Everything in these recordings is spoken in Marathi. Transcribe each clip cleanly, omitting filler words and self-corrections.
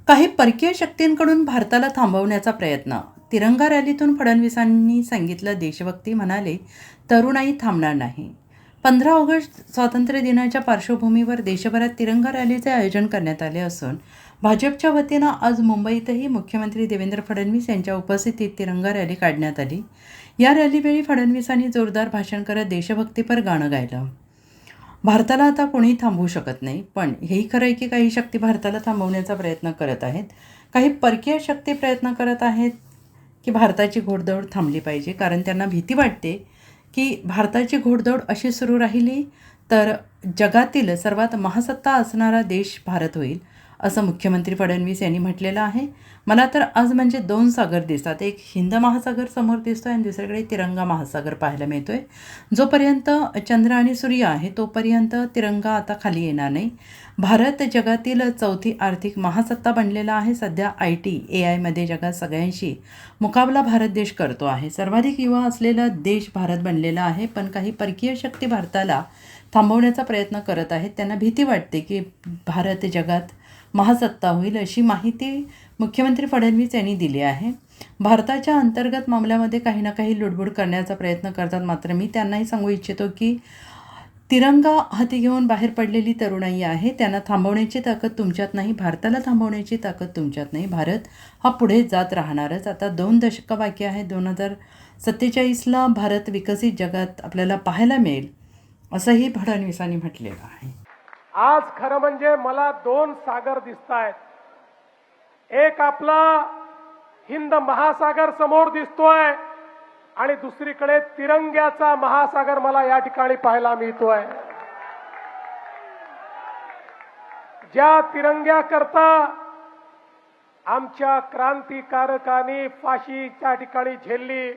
काही परकीय शक्तींकडून भारताला थांबवण्याचा प्रयत्न. तिरंगा रॅलीतून फडणवीसांनी सांगितलं देशभक्ती, म्हणाले तरुणाई थांबणार नाही. 15 ऑगस्ट स्वातंत्र्य दिनाच्या पार्श्वभूमीवर देशभरात तिरंगा रॅलीचे आयोजन करण्यात आले असून भाजपच्या वतीनं आज मुंबईतही मुख्यमंत्री देवेंद्र फडणवीस यांच्या उपस्थितीत तिरंगा रॅली काढण्यात आली. या रॅलीवेळी फडणवीसांनी जोरदार भाषण करत देशभक्तीपर गाणं गायलं. भारताला आता कोणी थांबवू शकत नाही, पण हेही खरं आहे की काही शक्ती भारताला थांबवण्याचा प्रयत्न करत आहेत. काही परकीय शक्ती प्रयत्न करत आहेत की भारताची घोडदौड थांबली पाहिजे, कारण त्यांना भीती वाटते की भारताची घोडदौड अशी सुरू राहिली तर जगातील सर्वात महासत्ता असणारा देश भारत होईल, असं मुख्यमंत्री फडणवीस यांनी म्हटलेलं आहे. मला तर आज म्हणजे 2 सागर दिसतात. एक हिंद महासागर समोर दिसतो आहे आणि दुसरीकडे तिरंगा महासागर पाहायला मिळतो आहे. जोपर्यंत चंद्र आणि सूर्य आहे तोपर्यंत तिरंगा आता खाली येणार नाही. भारत जगातील 4थी आर्थिक महासत्ता बनलेला आहे. सध्या IT, AIमध्ये जगात सगळ्यांशी मुकाबला भारत देश करतो आहे. सर्वाधिक युवा असलेला देश भारत बनलेला आहे. पण काही परकीय शक्ती भारताला थांबवण्याचा प्रयत्न करत आहेत. त्यांना भीती वाटते की भारत जगात महासत्ता होईल, अशी माहिती मुख्यमंत्री फडणवीस यांनी दिली आहे. भारताच्या अंतर्गत मामल्यामध्ये काही ना काही लुडबुड करण्याचा प्रयत्न करतात. मात्र मी त्यांनाही सांगू इच्छितो की तिरंगा हाती घेऊन बाहेर पडलेली तरुणाई आहे. त्यांना थांबवण्याची ताकद तुमच्यात नाही, भारताला थांबवण्याची ताकद तुमच्यात नाही. भारत हा पुढे जात राहणारच. आता 2 दशकं बाकी आहे. 2047ला भारत विकसित जगात आपल्याला पाहायला मिळेल, असंही फडणवीसांनी म्हटलेलं आहे. आज खरं म्हणजे मला 2 सागर दिसतायत. एक आपला हिंद महासागर समोर दिसतोय आणि दुसरीकडे तिरंग्याचा महासागर मला या ठिकाणी पाहायला मिळतोय. ज्या तिरंग्याकरता आमच्या क्रांतिकारकांनी फाशीच्या ठिकाणी झेलली,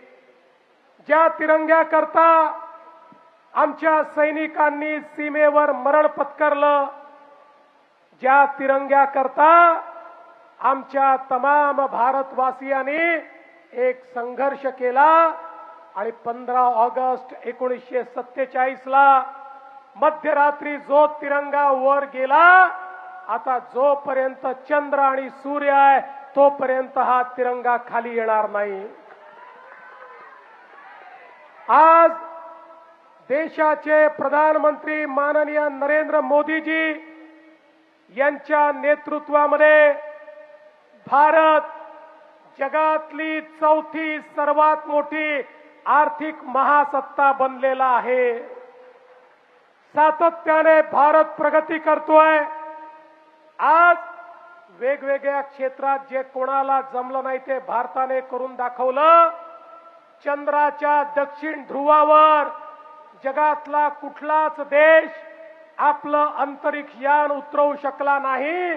ज्या तिरंग्याकरता आमच्या सैनिकांनी सीमेवर मरण पत्करलं, ज्या तिरंग्याकरता आमच्या तमाम भारतवासियांनी एक संघर्ष केला आणि 15 ऑगस्ट 1947ला मध्यरात्री जो तिरंगा वर गेला, आता जोपर्यंत चंद्र आणि सूर्य आहे तोपर्यंत हा तिरंगा खाली येणार नाही. आज देशाचे प्रधानमंत्री माननीय नरेंद्र मोदीजी यांच्या नेतृत्वामध्ये भारत जगातली 4थी सर्वात मोठी आर्थिक महासत्ता बनलेला आहे. सातत्याने भारत प्रगती करतोय. आज वेगवेगळ्या क्षेत्रात जे कोणाला जमलं नाही ते भारताने करून दाखवलं. चंद्राच्या दक्षिण ध्रुवावर जगातला कुठलाच देश आपलं अंतरिक्ष यान उतरवू शकला नाही.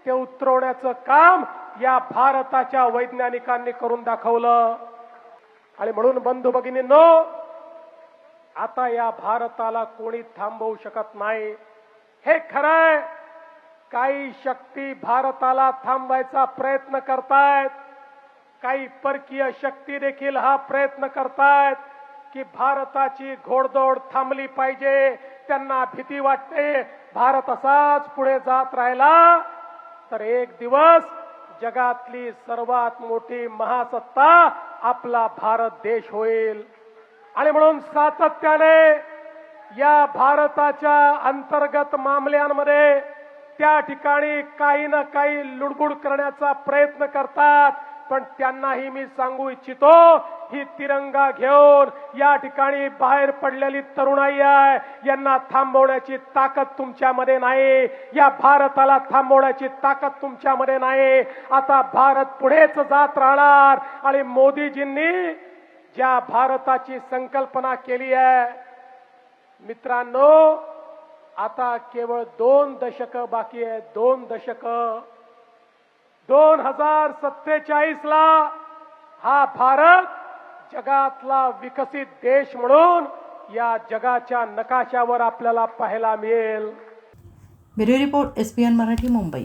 ते उतरवण्याचं काम या भारताच्या वैज्ञानिकांनी करून दाखवलं. आणि म्हणून बंधू भगिनींनो, आता या भारताला कोणी थांबवू शकत नाही. हे खरंय, काही शक्ती भारताला थांबवायचा प्रयत्न करतायत. काही परकीय शक्ती देखील हा प्रयत्न करतायत की भारताची घोडदौड थांबली पाहिजे. त्यांना भीती वाटते भारत असाच पुढे जात राहिला तर एक दिवस जगातली सर्वात मोठी महासत्ता आपला भारत देश होईल. आणि म्हणून सातत्याने या भारताच्या अंतर्गत मामल्यांमध्ये त्या ठिकाणी काही ना काही लुडबुड करण्याचा प्रयत्न करतात. पण त्यांनाही मी सांगू इच्छितो, ही तिरंगा घेऊन या ठिकाणी बाहेर पडलेली तरुणाई आहे, यांना थांबवण्याची ताकद तुमच्यामध्ये नाही. या भारताला थांबवण्याची ताकद तुमच्यामध्ये नाही. आता भारत पुढेच जात राहणार. आणि मोदीजींनी ज्या भारताची संकल्पना केली आहे, मित्रांनो, आता केवळ 2 दशकं बाकी आहे. 2 दशकं. 2047ला हा भारत जगातला विकसित देश म्हणून या जगाच्या नकाशावर आपल्याला पाहायला मिळेल. Bureau report, SPN Marathi, Mumbai.